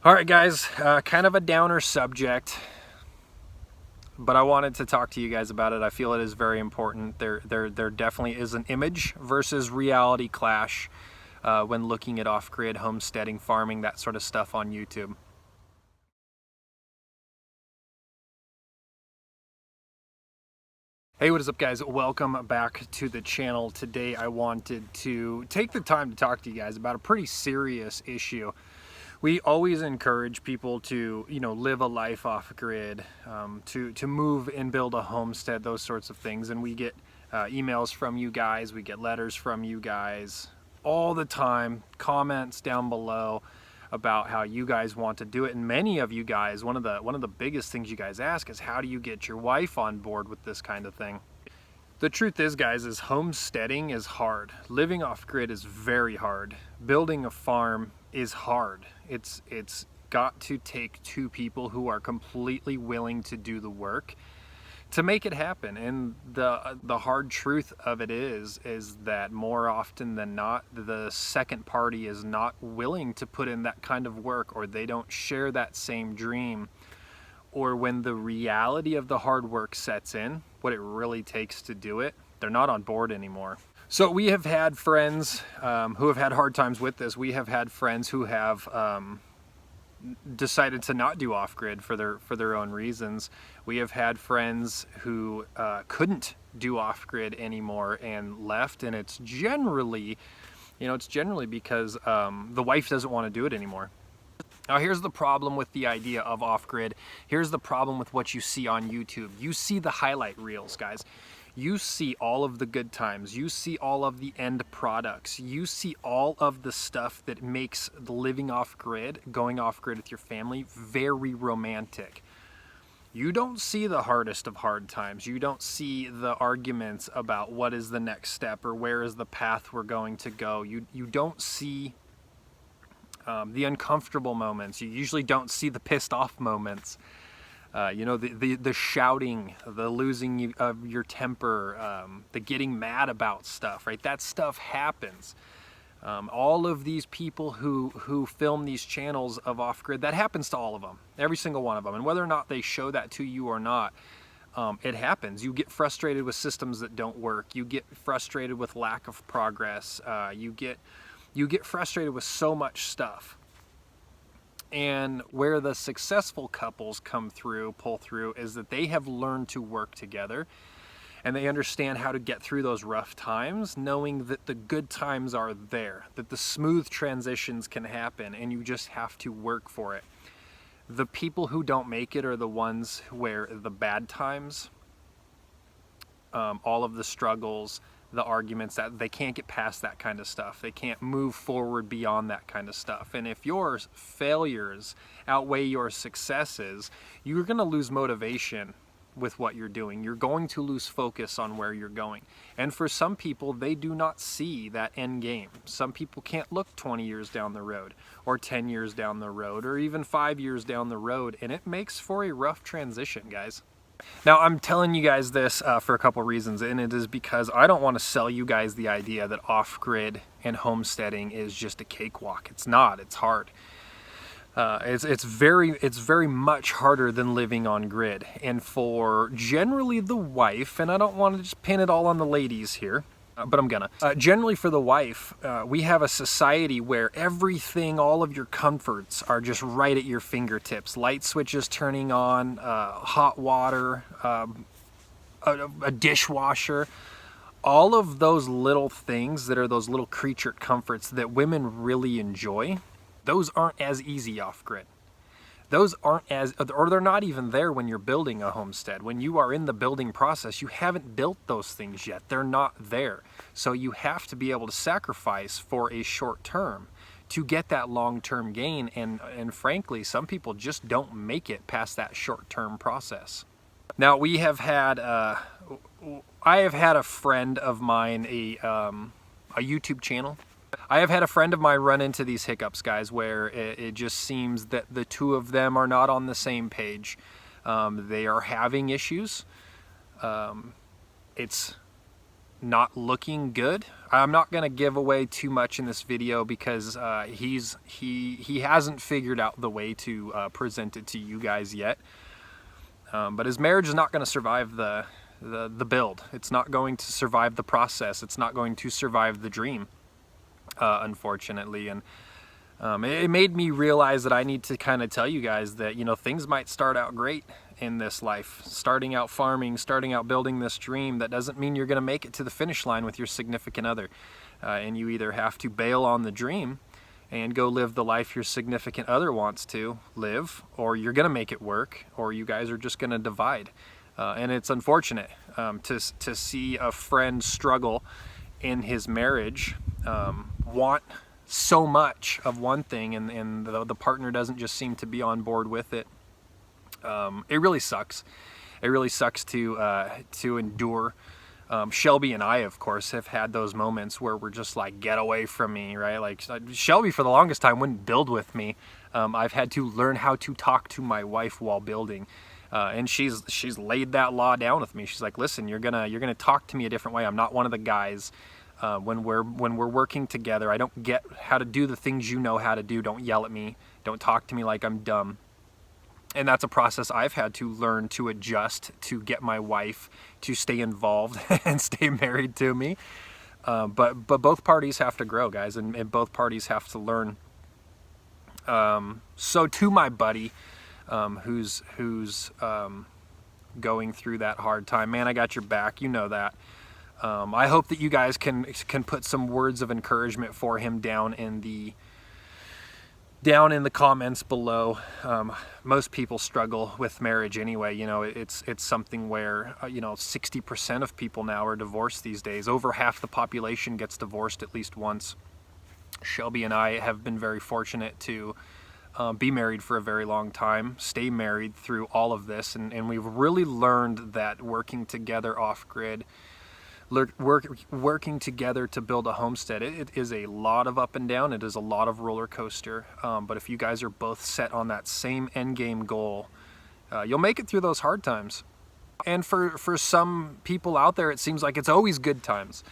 All right, guys, kind of a downer subject, but I wanted to talk to you guys about it. I feel it is very important. There definitely is an image versus reality clash when looking at off-grid homesteading, farming, that sort of stuff on YouTube. Hey, what is up, guys? Welcome back to the channel. Today I wanted to take the time to talk to you guys about a pretty serious issue. We always encourage people to, live a life off grid, to move and build a homestead, those sorts of things. And we get emails from you guys, we get letters from you guys all the time, comments down below about how you guys want to do it. And many of you guys, one of the biggest things you guys ask is, how do you get your wife on board with this kind of thing? The truth is, guys, is homesteading is hard. Living off grid is very hard. Building a farm is hard. It's got to take two people who are completely willing to do the work to make it happen. And the hard truth of it is that more often than not, the second party is not willing to put in that kind of work, or they don't share that same dream, or when the reality of the hard work sets in, what it really takes to do it, they're not on board anymore. So we have had friends who have had hard times with this. We have had friends who have decided to not do off-grid for their own reasons. We have had friends who couldn't do off-grid anymore and left, and it's generally because the wife doesn't want to do it anymore. Now, here's the problem with the idea of off-grid. Here's the problem with what you see on YouTube. You see the highlight reels, guys. You see all of the good times. You see all of the end products. You see all of the stuff that makes the living off-grid, going off-grid with your family, very romantic. You don't see the hardest of hard times. You don't see the arguments about what is the next step or where is the path we're going to go. You don't see the uncomfortable moments. You usually don't see the pissed off moments. The shouting, the losing of your temper, the getting mad about stuff, right? That stuff happens. All of these people who film these channels of off-grid, that happens to all of them, every single one of them. And whether or not they show that to you or not, it happens. You get frustrated with systems that don't work. You get frustrated with lack of progress. You get frustrated with so much stuff. And where the successful couples pull through, is that they have learned to work together, and they understand how to get through those rough times, knowing that the good times are there, that the smooth transitions can happen, and you just have to work for it. The people who don't make it are the ones where the bad times, all of the struggles, the arguments, that they can't get past that kind of stuff. They can't move forward beyond that kind of stuff. And if your failures outweigh your successes, you're going to lose motivation with what you're doing. You're going to lose focus on where you're going. And for some people, they do not see that end game. Some people can't look 20 years down the road, or 10 years down the road, or even 5 years down the road. And it makes for a rough transition, guys. Now, I'm telling you guys this for a couple reasons, and it is because I don't want to sell you guys the idea that off-grid and homesteading is just a cakewalk. It's not. It's hard. It's very much harder than living on grid. And for generally the wife, and I don't want to just pin it all on the ladies here, but I'm gonna. Generally for the wife, we have a society where everything, all of your comforts are just right at your fingertips. Light switches turning on, hot water, a dishwasher. All of those little things that are those little creature comforts that women really enjoy, those aren't as easy off-grid. Those aren't or they're not even there when you're building a homestead. When you are in the building process, you haven't built those things yet. They're not there. So you have to be able to sacrifice for a short term to get that long-term gain. And frankly, some people just don't make it past that short-term process. Now, I have had a friend of mine, a YouTube channel. I have had a friend of mine run into these hiccups, guys, where it just seems that the two of them are not on the same page. They are having issues. It's not looking good. I'm not going to give away too much in this video because he hasn't figured out the way to present it to you guys yet. But his marriage is not going to survive the build. It's not going to survive the process. It's not going to survive the dream, unfortunately. And it made me realize that I need to kind of tell you guys that, you know, things might start out great in this life. Starting out farming, starting out building this dream, that doesn't mean you're going to make it to the finish line with your significant other. And you either have to bail on the dream and go live the life your significant other wants to live, or you're going to make it work, or you guys are just going to divide. And it's unfortunate to see a friend struggle in his marriage, want so much of one thing, and the partner doesn't just seem to be on board with it. It really sucks. It really sucks to endure. Shelby and I, of course, have had those moments where we're just like, get away from me, right? Like Shelby, for the longest time, wouldn't build with me. I've had to learn how to talk to my wife while building. And she's laid that law down with me. She's like, listen, you're gonna talk to me a different way. I'm not one of the guys. When we're working together, I don't get how to do the things you know how to do. Don't yell at me. Don't talk to me like I'm dumb. And that's a process I've had to learn to adjust to get my wife to stay involved and stay married to me. But both parties have to grow, guys, and both parties have to learn. So to my buddy, who's going through that hard time, man, I got your back. You know that. I hope that you guys can put some words of encouragement for him down in the comments below. Most people struggle with marriage anyway. You know, it's something where, you know, 60% of people now are divorced these days. Over half the population gets divorced at least once. Shelby and I have been very fortunate to be married for a very long time, stay married through all of this, and we've really learned that working together off-grid, working together to build a homestead, it is a lot of up and down. It is a lot of roller coaster. But if you guys are both set on that same end game goal, you'll make it through those hard times. And for some people out there, it seems like it's always good times.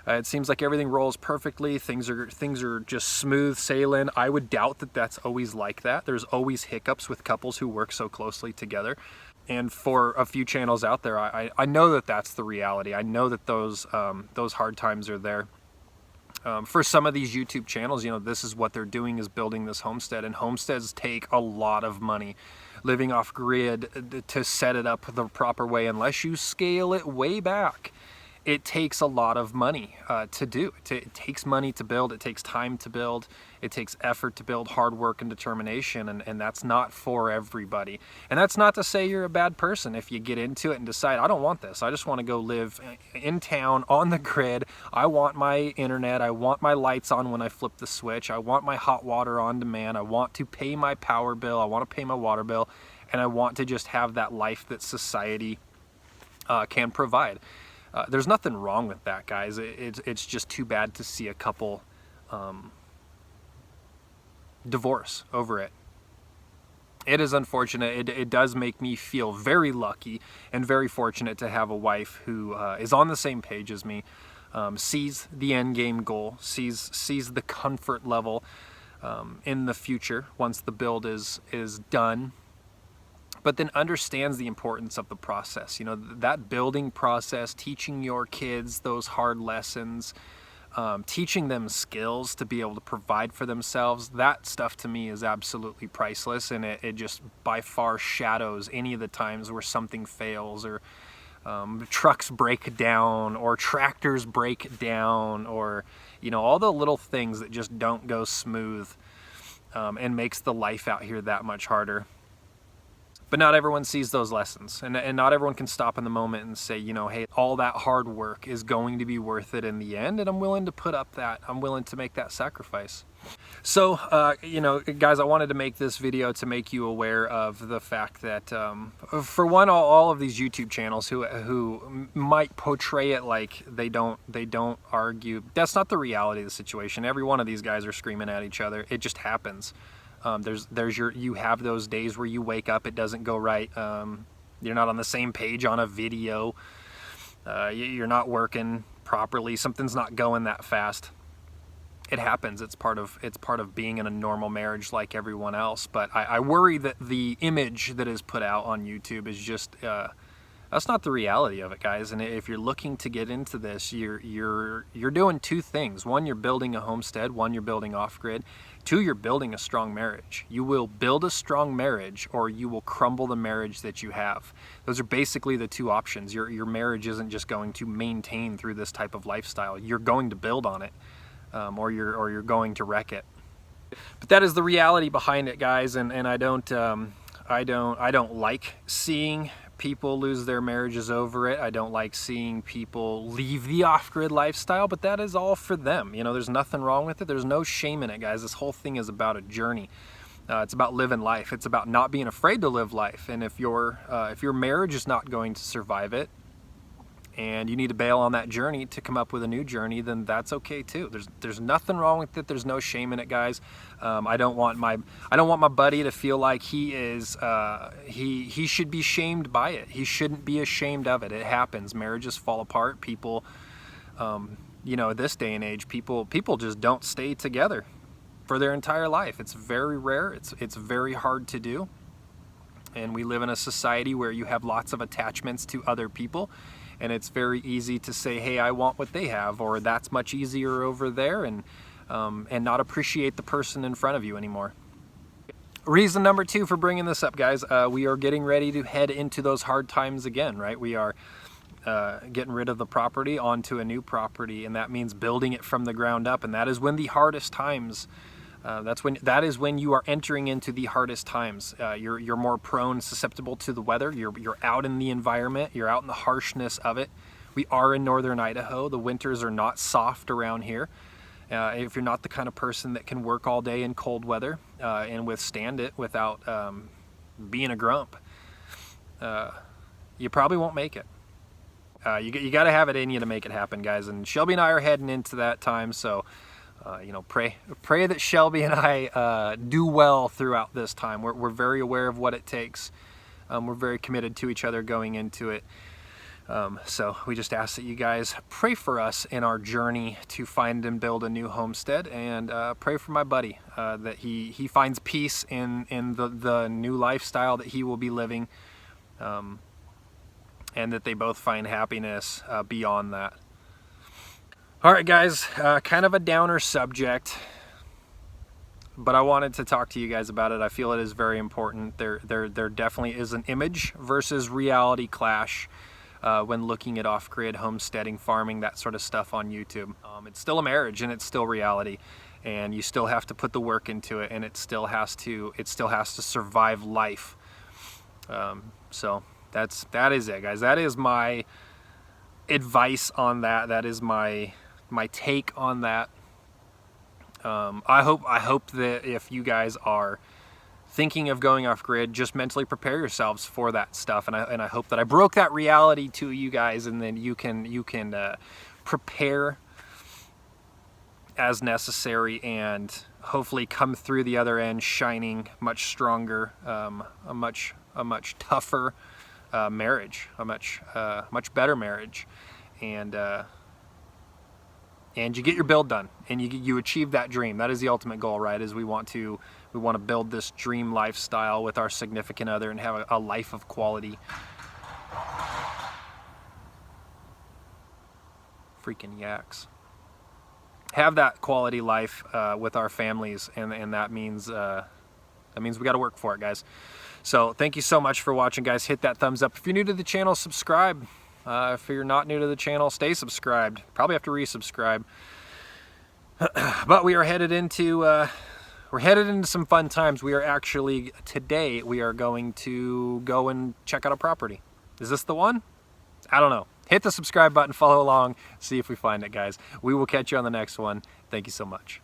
It seems like everything rolls perfectly. Things are just smooth sailing. I would doubt that that's always like that. There's always hiccups with couples who work so closely together. And for a few channels out there, I know that that's the reality. I know that those hard times are there. For some of these YouTube channels, you know, this is what they're doing, is building this homestead, and homesteads take a lot of money. Living off grid, to set it up the proper way, unless you scale it way back, it takes a lot of money to do. It takes money to build. It takes time to build. It takes effort to build, hard work and determination, and that's not for everybody. And that's not to say you're a bad person if you get into it and decide, I don't want this. I just want to go live in town on the grid. I want my internet. I want my lights on when I flip the switch. I want my hot water on demand. I want to pay my power bill. I want to pay my water bill. And I want to just have that life that society can provide. There's nothing wrong with that, guys. It's just too bad to see a couple divorce over it. It is unfortunate. It does make me feel very lucky and very fortunate to have a wife who is on the same page as me, sees the end game goal, sees the comfort level in the future once the build is done, but then understands the importance of the process. You know, that building process, teaching your kids those hard lessons, teaching them skills to be able to provide for themselves, that stuff to me is absolutely priceless, and it just by far shadows any of the times where something fails, or trucks break down, or tractors break down, or, you know, all the little things that just don't go smooth, and makes the life out here that much harder. But not everyone sees those lessons, and not everyone can stop in the moment and say, you know, hey, all that hard work is going to be worth it in the end, and I'm willing to put up that, I'm willing to make that sacrifice. So, you know, guys, I wanted to make this video to make you aware of the fact that, for one, all of these YouTube channels who might portray it like they don't argue, that's not the reality of the situation. Every one of these guys are screaming at each other. It just happens. You have those days where you wake up, it doesn't go right. You're not on the same page on a video. You're not working properly, something's not going that fast. It happens. It's part of being in a normal marriage like everyone else. But I worry that the image that is put out on YouTube is just that's not the reality of it, guys. And if you're looking to get into this, you're doing two things. One, you're building a homestead. One, you're building off-grid. Two, you're building a strong marriage. You will build a strong marriage, or you will crumble the marriage that you have. Those are basically the two options. Your marriage isn't just going to maintain through this type of lifestyle. You're going to build on it, or you're going to wreck it. But that is the reality behind it, guys. And I don't like seeing people lose their marriages over it. I don't like seeing people leave the off-grid lifestyle, but that is all for them. You know, there's nothing wrong with it. There's no shame in it, guys. This whole thing is about a journey. It's about living life. It's about not being afraid to live life. And if your marriage is not going to survive it, and you need to bail on that journey to come up with a new journey, then that's okay too. There's nothing wrong with it. There's no shame in it, guys. I don't want my buddy to feel like he is he should be shamed by it. He shouldn't be ashamed of it. It happens. Marriages fall apart. People, you know, this day and age, people just don't stay together for their entire life. It's very rare. It's very hard to do. And we live in a society where you have lots of attachments to other people. And it's very easy to say, hey, I want what they have, or that's much easier over there, and not appreciate the person in front of you anymore. Reason number two for bringing this up, guys, we are getting ready to head into those hard times again, right? We are getting rid of the property onto a new property, and that means building it from the ground up, and that is when the hardest times that is when you are entering into the hardest times. You're more prone, susceptible to the weather. You're out in the environment. You're out in the harshness of it. We are in northern Idaho. The winters are not soft around here. If you're not the kind of person that can work all day in cold weather and withstand it without being a grump, you probably won't make it. You got to have it in you to make it happen, guys. And Shelby and I are heading into that time, so you know, pray that Shelby and I do well throughout this time. We're very aware of what it takes. We're very committed to each other going into it. So we just ask that you guys pray for us in our journey to find and build a new homestead, and pray for my buddy that he finds peace in the new lifestyle that he will be living, and that they both find happiness beyond that. All right, guys, kind of a downer subject, but I wanted to talk to you guys about it. I feel it is very important. There definitely is an image versus reality clash when looking at off-grid homesteading, farming, that sort of stuff on YouTube. It's still a marriage, and it's still reality, and you still have to put the work into it, and it still has to survive life. So that is it, guys. That is my advice on that. That is my take on that. I hope that if you guys are thinking of going off grid, just mentally prepare yourselves for that stuff, and I hope that I broke that reality to you guys, and then you can prepare as necessary, and hopefully come through the other end shining much stronger, a much tougher marriage, a much better marriage, and you get your build done, and you achieve that dream. That is the ultimate goal, right? Is we want to build this dream lifestyle with our significant other and have a life of quality. Freaking yaks. Have that quality life with our families, and that means we got to work for it, guys. So thank you so much for watching, guys. Hit that thumbs up. If you're new to the channel, subscribe. If you're not new to the channel, stay subscribed. Probably have to resubscribe. But we are headed into some fun times. We are actually, today, we are going to go and check out a property. Is this the one? I don't know. Hit the subscribe button, follow along, see if we find it, guys. We will catch you on the next one. Thank you so much.